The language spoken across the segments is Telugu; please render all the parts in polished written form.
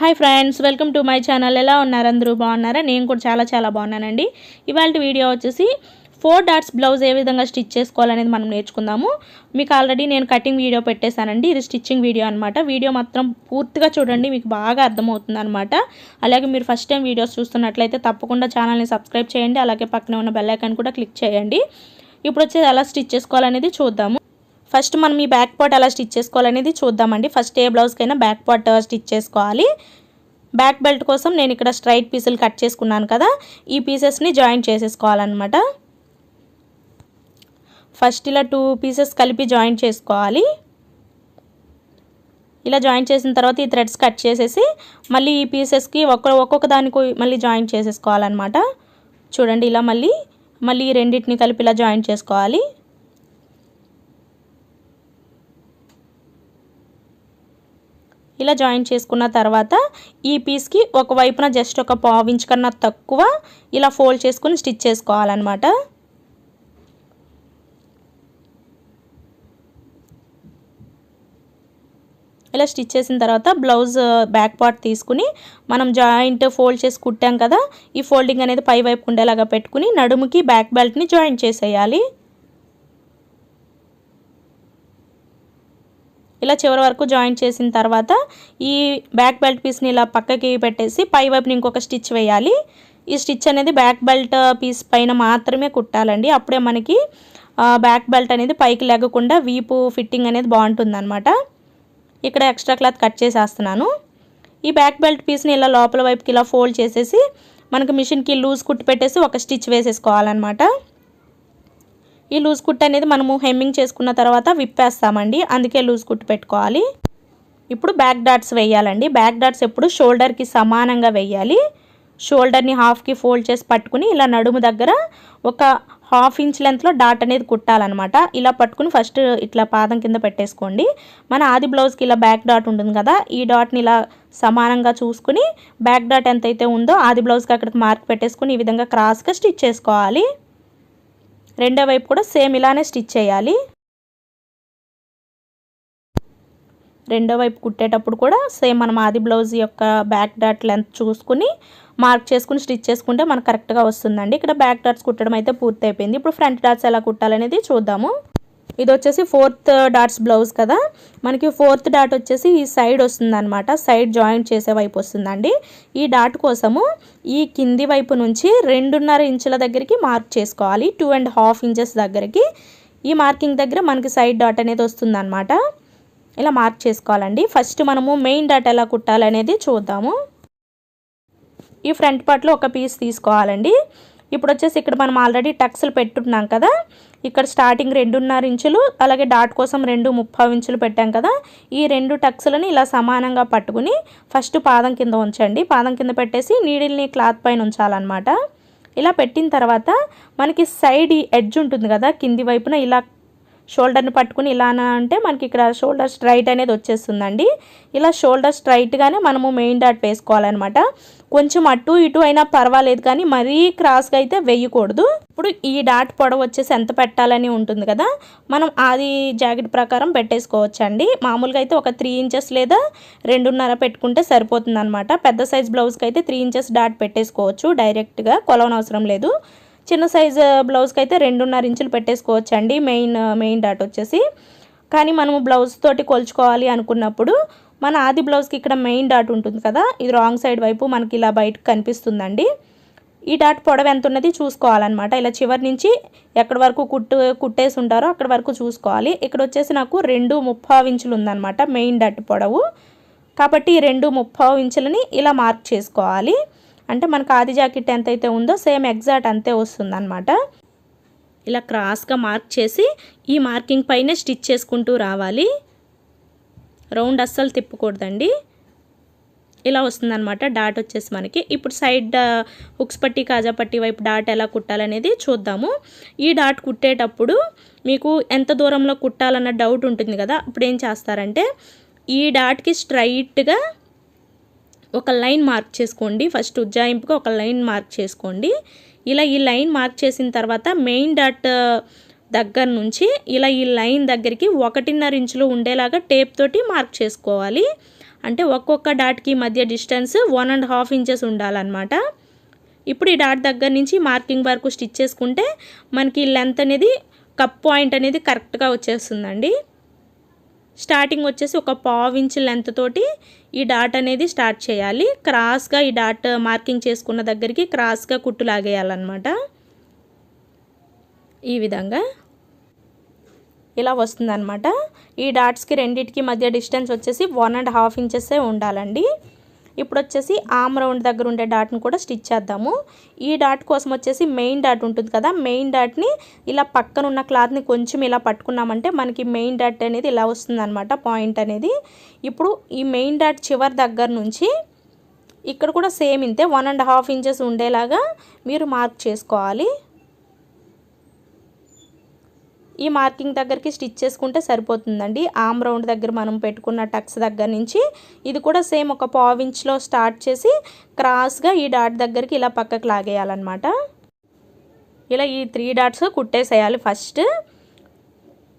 Hi friends, welcome to my channel. ఎలా ఉన్నారు? అందరూ బాగున్నారా? నేను కూడా చాలా బాగున్నానండి. ఇవాళ వీడియో వచ్చేసి 4 డాట్స్ బ్లౌజ్ ఏ విధంగా స్టిచ్ చేసుకోవాలనేది మనం నేర్చుకుందాము. మీకు ఆల్రెడీ నేను కటింగ్ వీడియో పెట్టేశానండి. ఇది స్టిచ్చింగ్ వీడియో అనమాట. వీడియో మాత్రం పూర్తిగా చూడండి, మీకు బాగా అర్థమవుతుంది అనమాట. అలాగే మీరు ఫస్ట్ టైం వీడియోస్ చూస్తున్నట్లయితే తప్పకుండా ఛానల్ని సబ్స్క్రైబ్ చేయండి. అలాగే పక్కనే ఉన్న బెల్ ఐకాన్ కూడా క్లిక్ చేయండి. ఇప్పుడు వచ్చేది ఎలా స్టిచ్ చేసుకోవాలనేది చూద్దాము. ఫస్ట్ మనం ఈ బ్యాక్ పార్ట్ ఎలా స్టిచ్ చేసుకోవాలనేది చూద్దామండి. ఫస్ట్ ఏ బ్లౌజ్కైనా బ్యాక్ పార్ట్ స్టిచ్ చేసుకోవాలి. బ్యాక్ బెల్ట్ కోసం నేను ఇక్కడ స్ట్రైట్ పీసులు కట్ చేసుకున్నాను కదా, ఈ పీసెస్ని జాయిన్ చేసేసుకోవాలన్నమాట. ఫస్ట్ ఇలా 2 పీసెస్ కలిపి జాయిన్ చేసుకోవాలి. ఇలా జాయిన్ చేసిన తర్వాత ఈ థ్రెడ్స్ కట్ చేసేసి మళ్ళీ ఈ పీసెస్కి ఒక్కొక్క దానికి మళ్ళీ జాయిన్ చేసేసుకోవాలన్నమాట. చూడండి, ఇలా మళ్ళీ ఈ రెండింటిని కలిపి ఇలా జాయిన్ చేసుకోవాలి. ఇలా జాయిన్ చేసుకున్న తర్వాత ఈ పీస్కి ఒక వైపున జస్ట్ ఒక పావు ఇంచ్ కన్నా తక్కువ ఇలా ఫోల్డ్ చేసుకుని స్టిచ్ చేసుకోవాలన్నమాట. ఇలా స్టిచ్ చేసిన తర్వాత బ్లౌజ్ బ్యాక్ పార్ట్ తీసుకుని మనం జాయింట్ ఫోల్డ్ చేసి కుట్టాం కదా, ఈ ఫోల్డింగ్ అనేది పై వైపు ఉండేలాగా పెట్టుకుని నడుముకి బ్యాక్ బెల్ట్ని జాయిన్ చేసేయాలి. ఇలా చివరి వరకు జాయిన్ చేసిన తర్వాత ఈ బ్యాక్ బెల్ట్ పీస్ని ఇలా పక్కకి పెట్టేసి పై వైపుని ఇంకొక స్టిచ్ వేయాలి. ఈ స్టిచ్ అనేది బ్యాక్ బెల్ట్ పీస్ పైన మాత్రమే కుట్టాలండి. అప్పుడే మనకి బ్యాక్ బెల్ట్ అనేది పైకి లేకుండా వీపు ఫిట్టింగ్ అనేది బాగుంటుందన్నమాట. ఇక్కడ ఎక్స్ట్రా క్లాత్ కట్ చేసేస్తున్నాను. ఈ బ్యాక్ బెల్ట్ పీస్ని ఇలా లోపల వైపుకి ఇలా ఫోల్డ్ చేసేసి మనకు మిషన్కి లూజ్ కుట్టి పెట్టేసి ఒక స్టిచ్ వేసేసుకోవాలన్నమాట. ఈ లూజ్ కుట్ అనేది మనము హెమ్మింగ్ చేసుకున్న తర్వాత విప్పేస్తామండి, అందుకే లూజ్ కుట్టు పెట్టుకోవాలి. ఇప్పుడు బ్యాక్ డాట్స్ వేయాలండి. బ్యాక్ డాట్స్ ఎప్పుడు షోల్డర్కి సమానంగా వేయాలి. షోల్డర్ని హాఫ్కి ఫోల్డ్ చేసి పట్టుకుని ఇలా నడుము దగ్గర ఒక 1/2 ఇంచ్ లెంత్లో డాట్ అనేది కుట్టాలన్నమాట. ఇలా పట్టుకుని ఫస్ట్ ఇట్లా పాదం కింద పెట్టేసుకోండి. మన ఆది బ్లౌజ్కి ఇలా బ్యాక్ డాట్ ఉంటుంది కదా, ఈ డాట్ని ఇలా సమానంగా చూసుకుని బ్యాక్ డాట్ ఎంతైతే ఉందో ఆది బ్లౌజ్కి అక్కడికి మార్క్ పెట్టేసుకుని ఈ విధంగా క్రాస్గా స్టిచ్ చేసుకోవాలి. రెండో వైపు కూడా సేమ్ ఇలానే స్టిచ్ చేయాలి. రెండో వైపు కుట్టేటప్పుడు కూడా సేమ్ మనం ఆది బ్లౌజ్ యొక్క బ్యాక్ డాట్ లెంత్ చూసుకుని మార్క్ చేసుకుని స్టిచ్ చేసుకుంటే మనకు కరెక్ట్గా వస్తుందండి. ఇక్కడ బ్యాక్ డాట్స్ కుట్టడం అయితే పూర్తి అయిపోయింది. ఇప్పుడు ఫ్రంట్ డాట్స్ ఎలా కుట్టాలనేది చూద్దాము. ఇది వచ్చేసి 4th డాట్స్ బ్లౌజ్ కదా, మనకి 4th డాట్ వచ్చేసి ఈ సైడ్ వస్తుందన్నమాట. సైడ్ జాయింట్ చేసే వైపు వస్తుందండి. ఈ డాట్ కోసము ఈ కింది వైపు నుంచి 2.5 ఇంచుల దగ్గరికి మార్క్ చేసుకోవాలి. 2.5 ఇంచెస్ దగ్గరికి ఈ మార్కింగ్ దగ్గర మనకి సైడ్ డాట్ అనేది వస్తుందన్నమాట. ఇలా మార్క్ చేసుకోవాలండి. ఫస్ట్ మనము మెయిన్ డాట్ ఎలా కుట్టాలనేది చూద్దాము. ఈ ఫ్రంట్ పార్ట్లో ఒక పీస్ తీసుకోవాలండి. ఇప్పుడు వచ్చేసి ఇక్కడ మనం ఆల్రెడీ టక్స్లు పెట్టున్నాం కదా, ఇక్కడ స్టార్టింగ్ 2.5 ఇంచులు అలాగే డాట్ కోసం 2.5 ఇంచులు పెట్టాం కదా, ఈ 2 టక్స్లని ఇలా సమానంగా పట్టుకుని ఫస్ట్ పాదం కింద ఉంచండి. పాదం కింద పెట్టేసి నీడిల్ని క్లాత్ పైన ఉంచాలన్నమాట. ఇలా పెట్టిన తర్వాత మనకి సైడ్ ఎడ్జ్ ఉంటుంది కదా, కింది వైపున ఇలా షోల్డర్ని పట్టుకుని ఇలా అంటే మనకి ఇక్కడ షోల్డర్ స్ట్రైట్ అనేది వచ్చేస్తుందండి. ఇలా షోల్డర్ స్ట్రైట్గానే మనము మెయిన్ డాట్ వేసుకోవాలన్నమాట. కొంచెం అటు ఇటు అయినా పర్వాలేదు, కానీ మరీ క్రాస్గా అయితే వేయకూడదు. ఇప్పుడు ఈ డాట్ పొడవు వచ్చేసి ఎంత పెట్టాలని ఉంటుంది కదా, మనం అది జాకెట్ ప్రకారం పెట్టేసుకోవచ్చండి. మామూలుగా అయితే ఒక 3 ఇంచెస్ లేదా 2.5 పెట్టుకుంటే సరిపోతుంది అనమాట. పెద్ద సైజ్ బ్లౌజ్కి అయితే 3 ఇంచెస్ డాట్ పెట్టేసుకోవచ్చు, డైరెక్ట్గా కొలవనవసరం లేదు. చిన్న సైజు బ్లౌజ్కి అయితే 2.5 ఇంచులు పెట్టేసుకోవచ్చు అండి మెయిన్ డాట్ వచ్చేసి. కానీ మనము బ్లౌజ్ తోటి కొలుచుకోవాలి అనుకున్నప్పుడు మన ఆది బ్లౌజ్కి ఇక్కడ మెయిన్ డాట్ ఉంటుంది కదా, ఇది రాంగ్ సైడ్ వైపు మనకి ఇలా బయటకు కనిపిస్తుందండి. ఈ డాట్ పొడవు ఎంత ఉన్నది చూసుకోవాలన్నమాట. ఇలా చివరి నుంచి ఎక్కడి వరకు కుట్టేసి ఉంటారో అక్కడ వరకు చూసుకోవాలి. ఇక్కడ వచ్చేసి నాకు 2.5 ఇంచులు ఉందన్నమాట మెయిన్ డాట్ పొడవు. కాబట్టి ఈ 2.5 ఇంచులని ఇలా మార్క్ చేసుకోవాలి. అంటే మనకు ఆది జాకెట్ ఎంతైతే ఉందో సేమ్ ఎగ్జాక్ట్ అంతే వస్తుందన్నమాట. ఇలా క్రాస్గా మార్క్ చేసి ఈ మార్కింగ్ పైన స్టిచ్ చేసుకుంటూ రావాలి. రౌండ్ అస్సలు తిప్పకూడదండి. ఇలా వస్తుందన్నమాట డాట్ వచ్చేసి మనకి. ఇప్పుడు సైడ్ హుక్స్ పట్టి కాజా పట్టి వైపు డాట్ ఎలా కుట్టాలనేది చూద్దాము. ఈ డాట్ కుట్టేటప్పుడు మీకు ఎంత దూరంలో కుట్టాలన్న డౌట్ ఉంటుంది కదా, ఇప్పుడు ఏం చేస్తారంటే ఈ డాట్కి స్ట్రైట్గా ఒక లైన్ మార్క్ చేసుకోండి. ఫస్ట్ ఉజ్జాయింపుగా ఒక లైన్ మార్క్ చేసుకోండి. ఇలా ఈ లైన్ మార్క్ చేసిన తర్వాత మెయిన్ డాట్ దగ్గర నుంచి ఇలా ఈ లైన్ దగ్గరికి 1.5 ఇంచులు ఉండేలాగా టేప్ తోటి మార్క్ చేసుకోవాలి. అంటే ఒక్కొక్క డాట్కి మధ్య డిస్టెన్స్ 1.5 ఇంచెస్ ఉండాలన్నమాట. ఇప్పుడు ఈ డాట్ దగ్గర నుంచి మార్కింగ్ వరకు స్టిచ్ చేసుకుంటే మనకి లెంత్ అనేది కప్ పాయింట్ అనేది కరెక్ట్గా వచ్చేస్తుందండి. స్టార్టింగ్ వచ్చేసి ఒక 1/2 ఇంచ్ లెంత్ తోటి ఈ డాట్ అనేది స్టార్ట్ చేయాలి. క్రాస్గా ఈ డాట్ మార్కింగ్ చేసుకున్న దగ్గరికి క్రాస్గా కుట్టు లాగేయాలన్నమాట. ఈ విధంగా ఇలా వస్తుందన్నమాట. ఈ డాట్స్కి రెండిటికి మధ్య డిస్టెన్స్ వచ్చేసి 1.5 ఇంచెసే ఉండాలండి. ఇప్పుడు వచ్చేసి ఆర్మ్ రౌండ్ దగ్గర ఉండే డాట్ను కూడా స్టిచ్ చేద్దాము. ఈ డాట్ కోసం వచ్చేసి మెయిన్ డాట్ ఉంటుంది కదా, మెయిన్ డాట్ని ఇలా పక్కన ఉన్న క్లాత్ని కొంచెం ఇలా పట్టుకున్నామంటే మనకి మెయిన్ డాట్ అనేది ఇలా వస్తుంది అనమాట, పాయింట్ అనేది. ఇప్పుడు ఈ మెయిన్ డాట్ చివరి దగ్గర నుంచి ఇక్కడ కూడా సేమ్ ఇంతే 1.5 ఇంచెస్ ఉండేలాగా మీరు మార్క్ చేసుకోవాలి. ఈ మార్కింగ్ దగ్గరికి స్టిచ్ చేసుకుంటే సరిపోతుందండి. ఆర్మ్ రౌండ్ దగ్గర మనం పెట్టుకున్న టక్స్ దగ్గర నుంచి ఇది కూడా సేమ్ ఒక 1/2 ఇంచ్లో స్టార్ట్ చేసి క్రాస్గా ఈ డాట్ దగ్గరికి ఇలా పక్కకు లాగేయాలన్నమాట. ఇలా ఈ 3 డాట్స్ కుట్టేసేయాలి. ఫస్ట్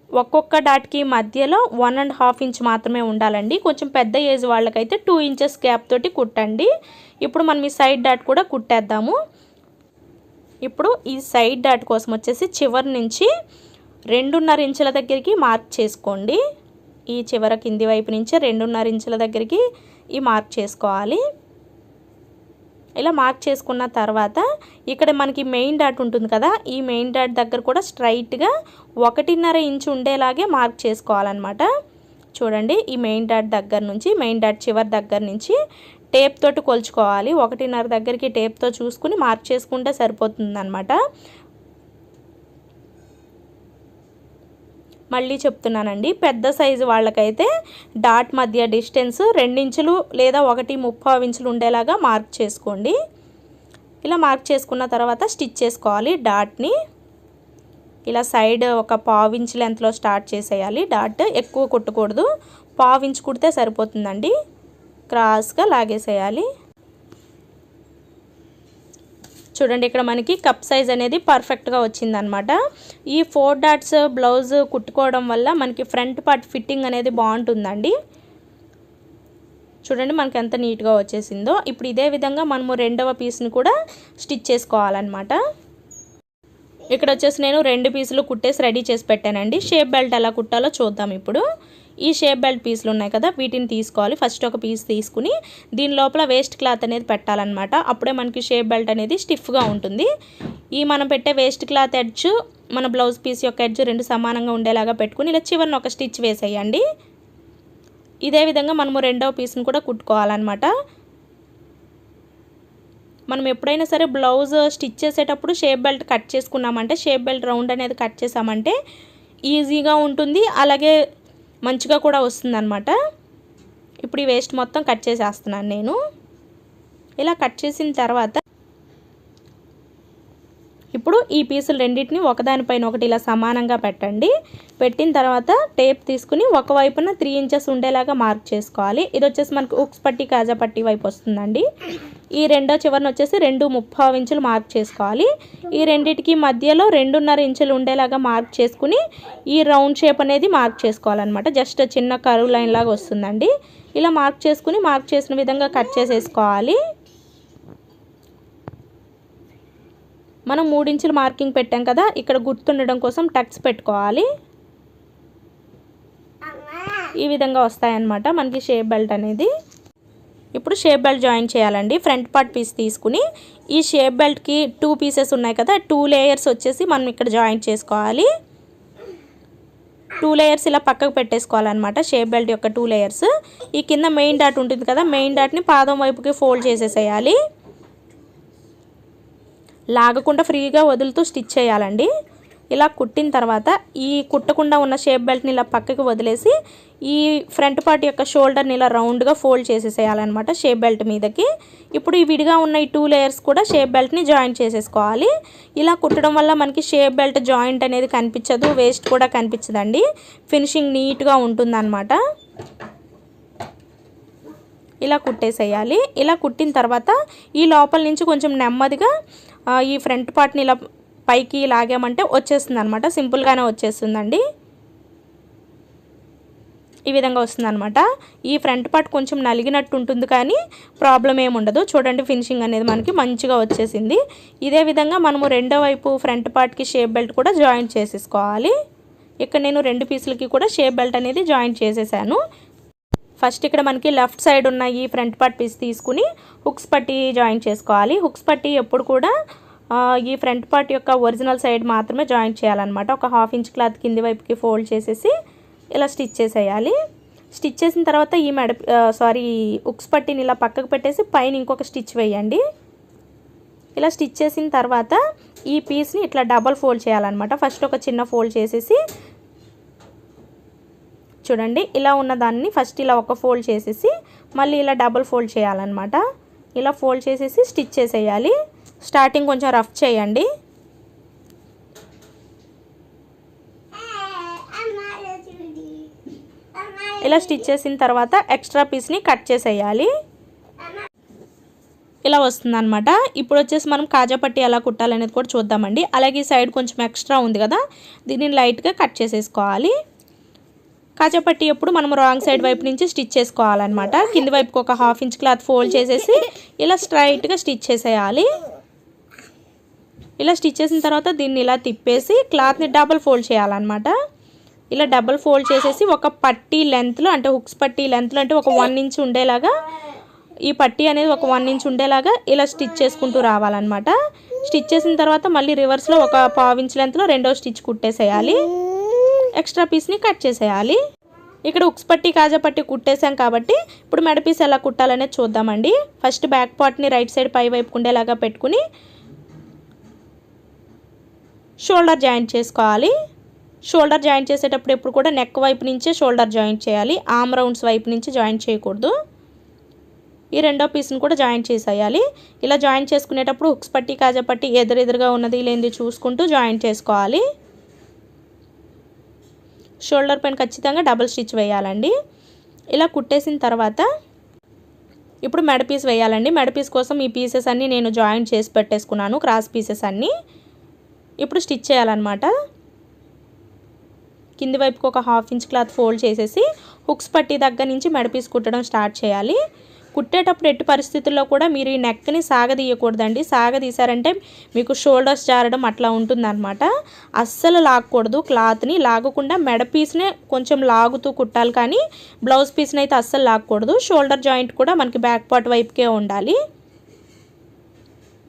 ఒక్కొక్క డాట్కి మధ్యలో 1.5 ఇంచ్ మాత్రమే ఉండాలండి. కొంచెం పెద్ద ఏజ్ వాళ్ళకైతే 2 ఇంచెస్ గ్యాప్ తోటి కుట్టండి. ఇప్పుడు మనం ఈ సైడ్ డాట్ కూడా కుట్టేద్దాము. ఇప్పుడు ఈ సైడ్ డాట్ కోసం వచ్చేసి చివరి నుంచి 2.5 ఇంచుల దగ్గరికి మార్క్ చేసుకోండి. ఈ చివర కింది వైపు నుంచి 2.5 ఇంచుల దగ్గరికి ఈ మార్క్ చేసుకోవాలి. ఇలా మార్క్ చేసుకున్న తర్వాత ఇక్కడ మనకి మెయిన్ డాట్ ఉంటుంది కదా, ఈ మెయిన్ డాట్ దగ్గర కూడా స్ట్రైట్గా 1.5 ఇంచు ఉండేలాగే మార్క్ చేసుకోవాలన్నమాట. చూడండి, ఈ మెయిన్ డాట్ దగ్గర నుంచి మెయిన్ డాట్ చివరి దగ్గర నుంచి టేప్ తోటి కొలుచుకోవాలి. 1.5 దగ్గరికి టేప్తో చూసుకుని మార్క్ చేసుకుంటే సరిపోతుందన్నమాట. మళ్ళీ చెప్తున్నానండి, పెద్ద సైజు వాళ్ళకైతే డాట్ మధ్య డిస్టెన్స్ 2 ఇంచులు లేదా 1.35 ఇంచులు ఉండేలాగా మార్క్ చేసుకోండి. ఇలా మార్క్ చేసుకున్న తర్వాత స్టిచ్ చేసుకోవాలి. డాట్ని ఇలా సైడ్ ఒక 1/2 ఇంచ్ లెంత్లో స్టార్ట్ చేసేయాలి. డాట్ ఎక్కువ కుట్టకూడదు, 1/2 ఇంచ్ కుడితే సరిపోతుందండి. క్రాస్గా లాగేసేయాలి. చూడండి, ఇక్కడ మనకి కప్ సైజ్ అనేది పర్ఫెక్ట్గా వచ్చిందనమాట. ఈ 4 డాట్స్ బ్లౌజ్ కుట్టుకోవడం వల్ల మనకి ఫ్రంట్ పార్ట్ ఫిట్టింగ్ అనేది బాగుంటుందండి. చూడండి మనకి ఎంత నీట్గా వచ్చేసిందో. ఇప్పుడు ఇదే విధంగా మనము రెండవ పీస్ని కూడా స్టిచ్ చేసుకోవాలన్నమాట. ఇక్కడ వచ్చేసి నేను 2 పీసులు కుట్టేసి రెడీ చేసి పెట్టానండి. షేప్ బెల్ట్ ఎలా కుట్టాలో చూద్దాం ఇప్పుడు. ఈ షేప్ బెల్ట్ పీసులు ఉన్నాయి కదా, వీటిని తీసుకోవాలి. ఫస్ట్ ఒక పీస్ తీసుకుని దీని లోపల వేస్ట్ క్లాత్ అనేది పెట్టాలన్నమాట. అప్పుడే మనకి షేప్ బెల్ట్ అనేది స్టిఫ్గా ఉంటుంది. ఈ మనం పెట్టే వేస్ట్ క్లాత్ ఎడ్జ్ మన బ్లౌజ్ పీస్ యొక్క ఎడ్జ్ 2 సమానంగా ఉండేలాగా పెట్టుకుని ఇలా చివరిని ఒక స్టిచ్ వేసేయండి. ఇదే విధంగా మనము రెండవ పీస్ని కూడా కుట్టుకోవాలన్నమాట. మనం ఎప్పుడైనా సరే బ్లౌజ్ స్టిచ్ చేసేటప్పుడు షేప్ బెల్ట్ కట్ చేసుకున్నామంటే, షేప్ బెల్ట్ రౌండ్ అనేది కట్ చేసామంటే ఈజీగా ఉంటుంది, అలాగే మంచిగా కూడా వస్తుందన్నమాట. ఇప్పుడు ఈ వేస్ట్ మొత్తం కట్ చేసేస్తున్నాను నేను. ఇలా కట్ చేసిన తర్వాత ఇప్పుడు ఈ పీసులు రెండింటిని ఒకదానిపైన ఒకటి ఇలా సమానంగా పెట్టండి. పెట్టిన తర్వాత టేప్ తీసుకుని ఒకవైపున 3 ఇంచెస్ ఉండేలాగా మార్క్ చేసుకోవాలి. ఇది వచ్చేసి మనకు ఉక్స్ పట్టి కాజా పట్టి వైపు వస్తుందండి. ఈ రెండో చివరిని వచ్చేసి 2.35 ఇంచులు మార్క్ చేసుకోవాలి. ఈ రెండింటికి మధ్యలో 2.5 ఇంచులు ఉండేలాగా మార్క్ చేసుకుని ఈ రౌండ్ షేప్ అనేది మార్క్ చేసుకోవాలన్నమాట. జస్ట్ చిన్న కర్వ్ లైన్ లాగా వస్తుందండి. ఇలా మార్క్ చేసుకుని మార్క్ చేసిన విధంగా కట్ చేసేసుకోవాలి. మనం 3 ఇంచులు మార్కింగ్ పెట్టాం కదా, ఇక్కడ గుర్తుండడం కోసం టక్స్ పెట్టుకోవాలి. ఈ విధంగా వస్తాయన్నమాట మనకి షేప్ బెల్ట్ అనేది. ఇప్పుడు షేప్ బెల్ట్ జాయిన్ చేయాలండి. ఫ్రంట్ పార్ట్ పీస్ తీసుకుని ఈ షేప్ బెల్ట్కి 2 పీసెస్ ఉన్నాయి కదా, 2 లేయర్స్ వచ్చేసి మనం ఇక్కడ జాయిన్ చేసుకోవాలి. 2 లేయర్స్ ఇలా పక్కకు పెట్టేసుకోవాలన్నమాట. షేప్ బెల్ట్ యొక్క 2 లేయర్స్. ఈ కింద మెయిన్ డాట్ ఉంటుంది కదా, మెయిన్ డాట్ని పాదం వైపుకి ఫోల్డ్ చేసేసేయాలి. లాగకుండా ఫ్రీగా వదులుతూ స్టిచ్ చేయాలండి. ఇలా కుట్టిన తర్వాత ఈ కుట్టకుండా ఉన్న షేప్ బెల్ట్ని ఇలా పక్కకి వదిలేసి ఈ ఫ్రంట్ పార్ట్ యొక్క షోల్డర్ని ఇలా రౌండ్గా ఫోల్డ్ చేసేసేయాలన్నమాట షేప్ బెల్ట్ మీదకి. ఇప్పుడు ఈ విడిగా ఉన్న ఈ 2 లేయర్స్ కూడా షేప్ బెల్ట్ని జాయిన్ చేసేసుకోవాలి. ఇలా కుట్టడం వల్ల మనకి షేప్ బెల్ట్ జాయింట్ అనేది కనిపించదు, వేస్ట్ కూడా కనిపించదండి. ఫినిషింగ్ నీట్గా ఉంటుందన్నమాట. ఇలా కుట్టేసేయాలి. ఇలా కుట్టిన తర్వాత ఈ లోపల నుంచి కొంచెం నెమ్మదిగా ఈ ఫ్రంట్ పార్ట్ని ఇలా పైకి లాగామంటే వచ్చేస్తుంది అనమాట. సింపుల్గానే వచ్చేస్తుందండి. ఈ విధంగా వస్తుందన్నమాట. ఈ ఫ్రంట్ పార్ట్ కొంచెం నలిగినట్టు ఉంటుంది కానీ ప్రాబ్లం ఏమి ఉండదు. చూడండి ఫినిషింగ్ అనేది మనకి మంచిగా వచ్చేసింది. ఇదే విధంగా మనము రెండో వైపు ఫ్రంట్ పార్ట్కి షేప్ బెల్ట్ కూడా జాయింట్ చేసేసుకోవాలి. ఇక్కడ నేను 2 పీసులకి కూడా షేప్ బెల్ట్ అనేది జాయింట్ చేసేసాను. ఫస్ట్ ఇక్కడ మనకి లెఫ్ట్ సైడ్ ఉన్న ఈ ఫ్రంట్ పార్ట్ పీస్ తీసుకుని హుక్స్ పట్టి జాయింట్ చేసుకోవాలి. హుక్స్ పట్టి ఎప్పుడు కూడా ఈ ఫ్రంట్ పార్ట్ యొక్క ఒరిజినల్ సైడ్ మాత్రమే జాయింట్ చేయాలన్నమాట. ఒక 1/2 ఇంచ్ క్లాత్ కింది వైపుకి ఫోల్డ్ చేసేసి ఇలా స్టిచ్ చేసేయాలి. స్టిచ్ చేసిన తర్వాత ఈ హుక్స్ పట్టిని ఇలా పక్కకు పెట్టేసి పైన ఇంకొక స్టిచ్ వేయండి. ఇలా స్టిచ్ చేసిన తర్వాత ఈ పీస్ని ఇట్లా డబల్ ఫోల్డ్ చేయాలన్నమాట. ఫస్ట్ ఒక చిన్న ఫోల్డ్ చేసేసి చూడండి ఇలా ఉన్న దాన్ని ఫస్ట్ ఇలా ఒక ఫోల్డ్ చేసేసి మళ్ళీ ఇలా డబల్ ఫోల్డ్ చేయాలన్నమాట. ఇలా ఫోల్డ్ చేసేసి స్టిచ్ చేసేయాలి. స్టార్టింగ్ కొంచెం రఫ్ చేయండి. ఇలా స్టిచ్ చేసిన తర్వాత ఎక్స్ట్రా పీస్ని కట్ చేసేయాలి. ఇలా వస్తుందన్నమాట. ఇప్పుడు వచ్చేసి మనం కాజా పట్టి ఎలా కుట్టాలనేది కూడా చూద్దామండి. అలాగే ఈ సైడ్ కొంచెం ఎక్స్ట్రా ఉంది కదా, దీన్ని లైట్గా కట్ చేసేసుకోవాలి. కాజా పట్టి ఎప్పుడు మనం రాంగ్ సైడ్ వైపు నుంచి స్టిచ్ చేసుకోవాలన్నమాట. కింది వైపుకి ఒక 1/2 ఇంచ్ క్లాత్ ఫోల్డ్ చేసేసి ఇలా స్ట్రైట్గా స్టిచ్ చేసేయాలి. ఇలా స్టిచ్ చేసిన తర్వాత దీన్ని ఇలా తిప్పేసి క్లాత్ని డబల్ ఫోల్డ్ చేయాలన్నమాట. ఇలా డబల్ ఫోల్డ్ చేసేసి ఒక పట్టీ లెంత్లో అంటే హుక్స్ పట్టీ లెంత్లో అంటే ఒక 1 ఇంచ్ ఉండేలాగా ఈ పట్టీ అనేది ఒక 1 ఇంచ్ ఉండేలాగా ఇలా స్టిచ్ చేసుకుంటూ రావాలన్నమాట. స్టిచ్ చేసిన తర్వాత మళ్ళీ రివర్స్లో ఒక 1/2 ఇంచ్ లెంత్లో రెండో స్టిచ్ కుట్టేసేయాలి. ఎక్స్ట్రా పీస్ని కట్ చేసేయాలి. ఇక్కడ హుక్స్ పట్టి కాజా పట్టి కుట్టేసాం కాబట్టి ఇప్పుడు మెడ పీస్ ఎలా కుట్టాలనేది చూద్దామండి. ఫస్ట్ బ్యాక్ పార్ట్ని రైట్ సైడ్ పై వైపు ఉండేలాగా పెట్టుకుని షోల్డర్ జాయింట్ చేసుకోవాలి. షోల్డర్ జాయింట్ చేసేటప్పుడు ఎప్పుడు కూడా నెక్ వైపు నుంచే షోల్డర్ జాయింట్ చేయాలి. ఆర్మ్ రౌండ్స్ వైపు నుంచి జాయింట్ చేయకూడదు. ఈ రెండో పీస్ని కూడా జాయింట్ చేసేయాలి. ఇలా జాయింట్ చేసుకునేటప్పుడు హుక్స్ పట్టి కాజా పట్టి ఎదురెదురుగా ఉన్నది లేనిది చూసుకుంటూ జాయింట్ చేసుకోవాలి. షోల్డర్ పైన ఖచ్చితంగా డబుల్ స్టిచ్ వేయాలండి. ఇలా కుట్టేసిన తర్వాత ఇప్పుడు మెడ పీస్ వేయాలండి. మెడ పీస్ కోసం ఈ పీసెస్ అన్నీ నేను జాయింట్ చేసి పెట్టేసుకున్నాను, క్రాస్ పీసెస్ అన్నీ. ఇప్పుడు స్టిచ్ చేయాలన్నమాట. కింది వైపుకి ఒక 1/2 ఇంచ్ క్లాత్ ఫోల్డ్ చేసేసి హుక్స్ పట్టి దగ్గర నుంచి మెడ పీస్ కుట్టడం స్టార్ట్ చేయాలి. కుట్టేటప్పుడు ఎట్టి పరిస్థితుల్లో కూడా మీరు ఈ నెక్ని సాగదీయకూడదండి. సాగదీశారంటే మీకు షోల్డర్స్ జారడం అట్లా ఉంటుందన్నమాట. అస్సలు లాగకూడదు. క్లాత్ని లాగకుండా మెడ పీస్నే కొంచెం లాగుతూ కుట్టాలి కానీ బ్లౌజ్ పీస్ని అయితే అస్సలు లాగకూడదు. షోల్డర్ జాయింట్ కూడా మనకి బ్యాక్ పార్ట్ వైపుకే ఉండాలి.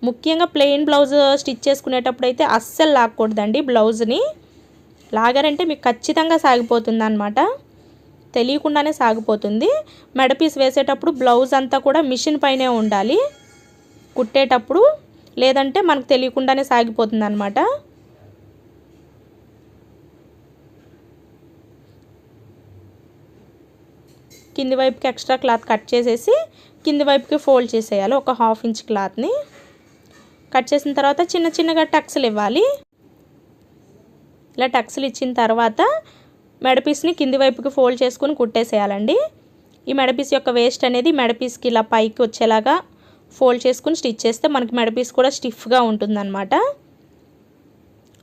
ముఖ్యంగా ప్లెయిన్ బ్లౌజ్ స్టిచ్ చేసుకునేటప్పుడు అయితే అస్సలు లాగకూడదండి. బ్లౌజ్ని లాగారంటే మీకు ఖచ్చితంగా సాగిపోతుంది అన్నమాట. తెలియకుండానే సాగిపోతుంది. మెడ పీస్ వేసేటప్పుడు బ్లౌజ్ అంతా కూడా మిషన్ పైనే ఉండాలి కుట్టేటప్పుడు, లేదంటే మనకు తెలియకుండానే సాగిపోతుంది అన్నమాట. కింది వైపుకి ఎక్స్ట్రా క్లాత్ కట్ చేసేసి కింది వైపుకి ఫోల్డ్ చేసేయాలి. ఒక 1/2 ఇంచ్ క్లాత్ని కట్ చేసిన తర్వాత చిన్న చిన్నగా టక్స్లు ఇవ్వాలి. ఇలా టక్స్లు ఇచ్చిన తర్వాత మెడ పీస్ని కింది వైపుకి ఫోల్డ్ చేసుకుని కుట్టేసేయాలండి. ఈ మెడ పీస్ యొక్క వేస్ట్ అనేది మెడ పీస్కి ఇలా పైకి వచ్చేలాగా ఫోల్డ్ చేసుకుని స్టిచ్ చేస్తే మనకి మెడ పీస్ కూడా స్టిఫ్గా ఉంటుందన్నమాట.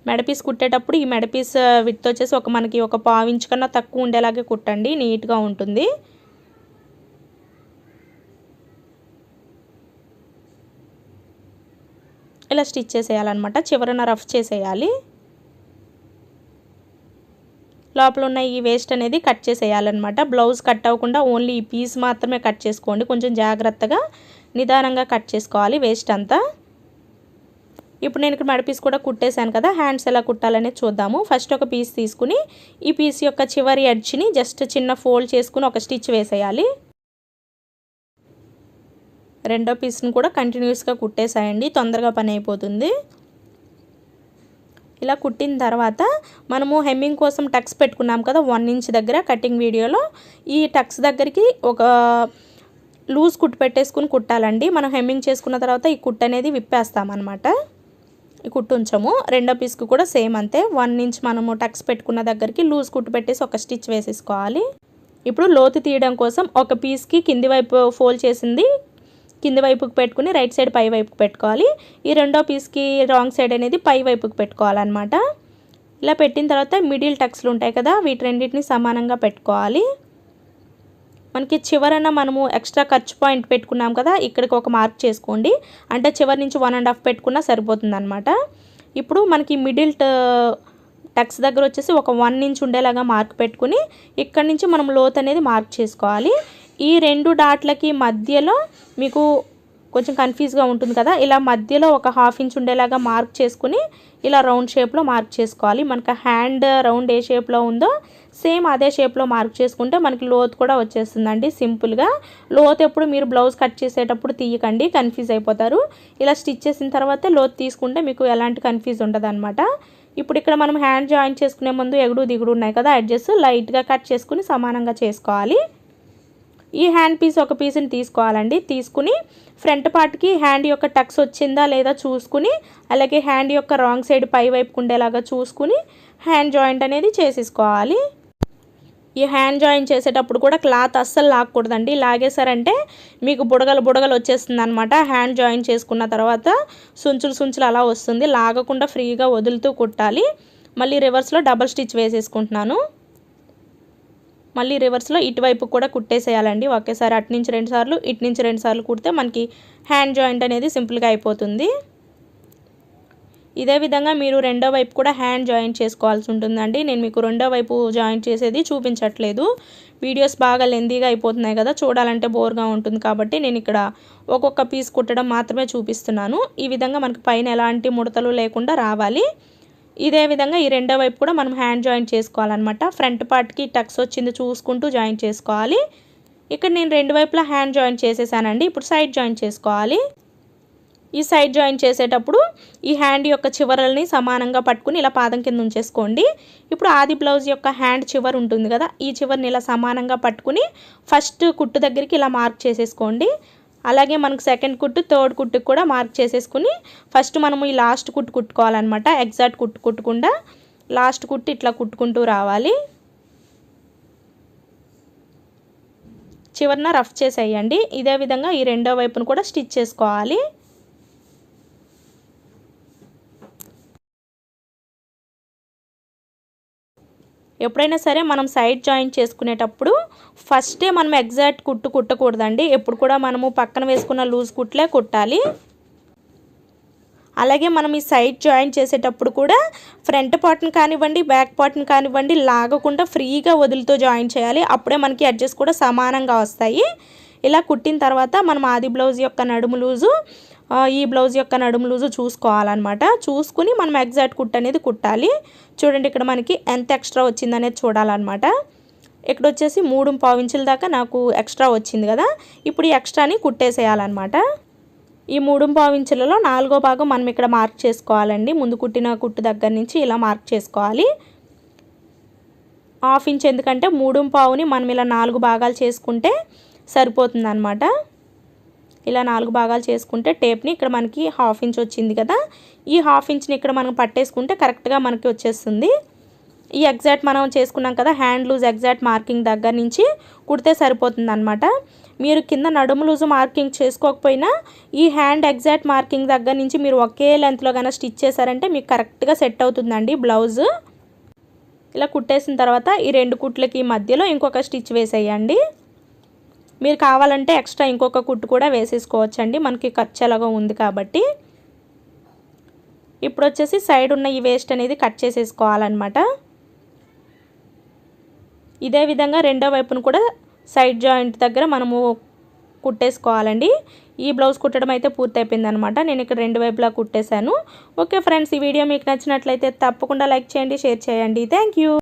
మెడ పీస్ కుట్టేటప్పుడు ఈ మెడ పీస్ విడ్త్ వచ్చేసి మనకి ఒక 1/2 ఇంచ్ కన్నా తక్కువ ఉండేలాగే కుట్టండి, నీట్గా ఉంటుంది. ఇలా స్టిచ్ చేసేయాలన్నమాట. చివరన రఫ్ చేసేయాలి. లోపల ఉన్న ఈ వేస్ట్ అనేది కట్ చేసేయాలన్నమాట. బ్లౌజ్ కట్ అవ్వకుండా ఓన్లీ ఈ పీస్ మాత్రమే కట్ చేసుకోండి. కొంచెం జాగ్రత్తగా నిదానంగా కట్ చేసుకోవాలి వేస్ట్ అంతా. ఇప్పుడు నేను ఇక్కడ మెడ పీస్ కూడా కుట్టేశాను కదా, హ్యాండ్స్ ఎలా కుట్టాలనేది చూద్దాము. ఫస్ట్ ఒక పీస్ తీసుకుని ఈ పీస్ యొక్క చివరి ఎడ్జ్ని జస్ట్ చిన్న ఫోల్డ్ చేసుకుని ఒక స్టిచ్ వేసేయాలి. రెండో పీస్ని కూడా కంటిన్యూస్గా కుట్టేసేయండి, తొందరగా పని అయిపోతుంది. ఇలా కుట్టిన తర్వాత మనము హెమ్మింగ్ కోసం టక్స్ పెట్టుకున్నాం కదా 1 ఇంచ్ దగ్గర కటింగ్ వీడియోలో, ఈ టక్స్ దగ్గరికి ఒక లూజ్ కుట్టు పెట్టేసుకుని కుట్టాలండి. మనం హెమ్మింగ్ చేసుకున్న తర్వాత ఈ కుట్టు అనేది విప్పేస్తామన్నమాట. ఈ కుట్టు ఉంచము. రెండో పీస్కి కూడా సేమ్ అంతే. 1 ఇంచ్ మనము టక్స్ పెట్టుకున్న దగ్గరికి లూజ్ కుట్టు పెట్టేసి ఒక స్టిచ్ వేసేసుకోవాలి. ఇప్పుడు లోతు తీయడం కోసం ఒక పీస్కి కింది వైపు ఫోల్డ్ చేసింది కింది వైపుకి పెట్టుకుని రైట్ సైడ్ పై వైపుకి పెట్టుకోవాలి. ఈ రెండో పీస్కి రాంగ్ సైడ్ అనేది పై వైపుకి పెట్టుకోవాలన్నమాట. ఇలా పెట్టిన తర్వాత మిడిల్ టక్స్లు ఉంటాయి కదా, వీటి రెండింటిని సమానంగా పెట్టుకోవాలి. మనకి చివరన మనము ఎక్స్ట్రా ఖర్చు పాయింట్ పెట్టుకున్నాం కదా, ఇక్కడికి ఒక మార్క్ చేసుకోండి. అంటే చివరి నుంచి 1.5 పెట్టుకున్నా సరిపోతుంది అనమాట. ఇప్పుడు మనకి మిడిల్ టక్స్ దగ్గర వచ్చేసి ఒక 1 ఇంచ్ ఉండేలాగా మార్క్ పెట్టుకుని ఇక్కడ నుంచి మనం లోత్ అనేది మార్క్ చేసుకోవాలి. ఈ 2 డాట్లకి మధ్యలో మీకు కొంచెం కన్ఫ్యూజ్గా ఉంటుంది కదా, ఇలా మధ్యలో ఒక 1/2 ఇంచ్ ఉండేలాగా మార్క్ చేసుకుని ఇలా రౌండ్ షేప్లో మార్క్ చేసుకోవాలి. మనకు హ్యాండ్ రౌండ్ ఏ షేప్లో ఉందో సేమ్ అదే షేప్లో మార్క్ చేసుకుంటే మనకి లోత్ కూడా వచ్చేస్తుందండి సింపుల్గా. లోత్ ఎప్పుడు మీరు బ్లౌజ్ కట్ చేసేటప్పుడు తీయకండి, కన్ఫ్యూజ్ అయిపోతారు. ఇలా స్టిచ్ చేసిన తర్వాత లోత్ తీసుకుంటే మీకు ఎలాంటి కన్ఫ్యూజ్ ఉండదు అనమాట. ఇప్పుడు ఇక్కడ మనం హ్యాండ్ జాయిన్ చేసుకునే ముందు ఎగుడు దిగుడు ఉన్నాయి కదా, అడ్జస్ట్ లైట్గా కట్ చేసుకుని సమానంగా చేసుకోవాలి. ఈ హ్యాండ్ పీస్ ఒక పీస్ని తీసుకోవాలండి. తీసుకుని ఫ్రంట్ పార్ట్కి హ్యాండ్ యొక్క టక్స్ వచ్చిందా లేదా చూసుకుని, అలాగే హ్యాండ్ యొక్క రాంగ్ సైడ్ పై వైపుకు ఉండేలాగా చూసుకుని హ్యాండ్ జాయింట్ అనేది చేసేసుకోవాలి. ఈ హ్యాండ్ జాయిన్ చేసేటప్పుడు కూడా క్లాత్ అస్సలు లాగకూడదండి. లాగేశారంటే మీకు బుడగలు వచ్చేస్తుంది అనమాట. హ్యాండ్ జాయిన్ చేసుకున్న తర్వాత సుంచులు అలా వస్తుంది. లాగకుండా ఫ్రీగా వదులుతూ కుట్టాలి. మళ్ళీ రివర్స్లో డబల్ స్టిచ్ వేసేసుకుంటున్నాను. మళ్ళీ రివర్స్లో ఇటువైపు కూడా కుట్టేసేయాలండి. ఒకేసారి అటు నుంచి 2 సార్లు ఇటు నుంచి 2 సార్లు కుడితే మనకి హ్యాండ్ జాయింట్ అనేది సింపుల్గా అయిపోతుంది. ఇదే విధంగా మీరు రెండో వైపు కూడా హ్యాండ్ జాయింట్ చేసుకోవాల్సి ఉంటుందండి. నేను మీకు రెండో వైపు జాయింట్ చేసేది చూపించట్లేదు. వీడియోస్ బాగా లెందీగా అయిపోతున్నాయి కదా, చూడాలంటే బోర్గా ఉంటుంది కాబట్టి నేను ఇక్కడ ఒక్కొక్క పీస్ కుట్టడం మాత్రమే చూపిస్తున్నాను. ఈ విధంగా మనకి పైన ఎలాంటి ముడతలు లేకుండా రావాలి. ఇదే విధంగా ఈ రెండో వైపు కూడా మనం హ్యాండ్ జాయింట్ చేసుకోవాలన్నమాట. ఫ్రంట్ పార్ట్కి టక్స్ వచ్చింది చూసుకుంటూ జాయింట్ చేసుకోవాలి. ఇక్కడ నేను రెండు వైపులా హ్యాండ్ జాయింట్ చేసేసానండి. ఇప్పుడు సైడ్ జాయింట్ చేసుకోవాలి. ఈ సైడ్ జాయింట్ చేసేటప్పుడు ఈ హ్యాండ్ యొక్క చివరల్ని సమానంగా పట్టుకుని ఇలా పాదం కింద ఉంచేసుకోండి. ఇప్పుడు ఆది బ్లౌజ్ యొక్క హ్యాండ్ చివర ఉంటుంది కదా, ఈ చివరిని ఇలా సమానంగా పట్టుకుని ఫస్ట్ కుట్టు దగ్గరికి ఇలా మార్క్ చేసేసుకోండి. అలాగే మనకు సెకండ్ కుట్టు థర్డ్ కుట్టుకు కూడా మార్క్ చేసేసుకుని ఫస్ట్ మనము ఈ లాస్ట్ కుట్టు కుట్టుకోవాలన్నమాట. ఎగ్జాక్ట్ కుట్టకుండా లాస్ట్ కుట్టు ఇట్లా కుట్టుకుంటూ రావాలి. చివరన రఫ్ చేసేయండి. ఇదే విధంగా ఈ రెండో వైపును కూడా స్టిచ్ చేసుకోవాలి. ఎప్పుడైనా సరే మనం సైడ్ జాయింట్ చేసుకునేటప్పుడు ఫస్టే మనం ఎగ్జాక్ట్ కుట్టు కుట్టకూడదండి. ఎప్పుడు కూడా మనము పక్కన వేసుకున్న లూజ్ కుట్లే కుట్టాలి. అలాగే మనం ఈ సైడ్ జాయింట్ చేసేటప్పుడు కూడా ఫ్రంట్ పార్ట్ని కానివ్వండి బ్యాక్ పార్ట్ని కానివ్వండి లాగకుండా ఫ్రీగా వదులుతూ జాయిన్ చేయాలి. అప్పుడే మనకి అడ్జస్ట్ కూడా సమానంగా వస్తాయి. ఇలా కుట్టిన తర్వాత మనం ఆది బ్లౌజ్ యొక్క నడుము లూజు ఈ బ్లౌజ్ యొక్క నడుము లూజు చూసుకోవాలన్నమాట. చూసుకుని మనం ఎగ్జాక్ట్ కుట్ అనేది కుట్టాలి. చూడండి ఇక్కడ మనకి ఎంత ఎక్స్ట్రా వచ్చిందనేది చూడాలన్నమాట. ఇక్కడ వచ్చేసి 3.5 ఇంచుల దాకా నాకు ఎక్స్ట్రా వచ్చింది కదా. ఇప్పుడు ఈ ఎక్స్ట్రాని కుట్టేసేయాలన్నమాట. ఈ 3.5 ఇంచులలో 4వ భాగం మనం ఇక్కడ మార్క్ చేసుకోవాలండి. ముందు కుట్టిన కుట్టు దగ్గర నుంచి ఇలా మార్క్ చేసుకోవాలి. 1/2 ఇంచ్ ఎందుకంటే 3.5ని మనం ఇలా 4 భాగాలు చేసుకుంటే సరిపోతుంది అన్నమాట. ఇలా 4 భాగాలు చేసుకుంటే టేప్ని ఇక్కడ మనకి 1/2 ఇంచ్ వచ్చింది కదా, ఈ 1/2 ఇంచ్ని ఇక్కడ మనం పట్టేసుకుంటే కరెక్ట్గా మనకి వచ్చేస్తుంది. ఈ ఎగ్జాక్ట్ మనం చేసుకున్నాం కదా హ్యాండ్ లూజ్ ఎగ్జాక్ట్ మార్కింగ్ దగ్గర నుంచి కుడితే సరిపోతుంది అన్నమాట. మీరు కింద నడుము లూజు మార్కింగ్ చేసుకోకపోయినా ఈ హ్యాండ్ ఎగ్జాక్ట్ మార్కింగ్ దగ్గర నుంచి మీరు ఒకే లెంత్లో కన్నా స్టిచ్ చేశారంటే మీకు కరెక్ట్గా సెట్ అవుతుందండి బ్లౌజ్. ఇలా కుట్టేసిన తర్వాత ఈ 2 కుట్లకి మధ్యలో ఇంకొక స్టిచ్ వేసేయండి. మీరు కావాలంటే ఎక్స్ట్రా ఇంకొక కుట్టు కూడా వేసేసుకోవచ్చండి, మనకి ఖర్చు ఎలాగో ఉంది కాబట్టి. ఇప్పుడు వచ్చేసి సైడ్ ఉన్న ఈ వేస్ట్ అనేది కట్ చేసేసుకోవాలన్నమాట. ఇదే విధంగా రెండో వైపును కూడా సైడ్ జాయింట్ దగ్గర మనము కుట్టేసుకోవాలండి. ఈ బ్లౌజ్ కుట్టడం అయితే పూర్తయిపోయింది అనమాట. నేను ఇక్కడ 2 వైపులా కుట్టేశాను. ఓకే ఫ్రెండ్స్, ఈ వీడియో మీకు నచ్చినట్లయితే తప్పకుండా లైక్ చేయండి, షేర్ చేయండి. Thank you.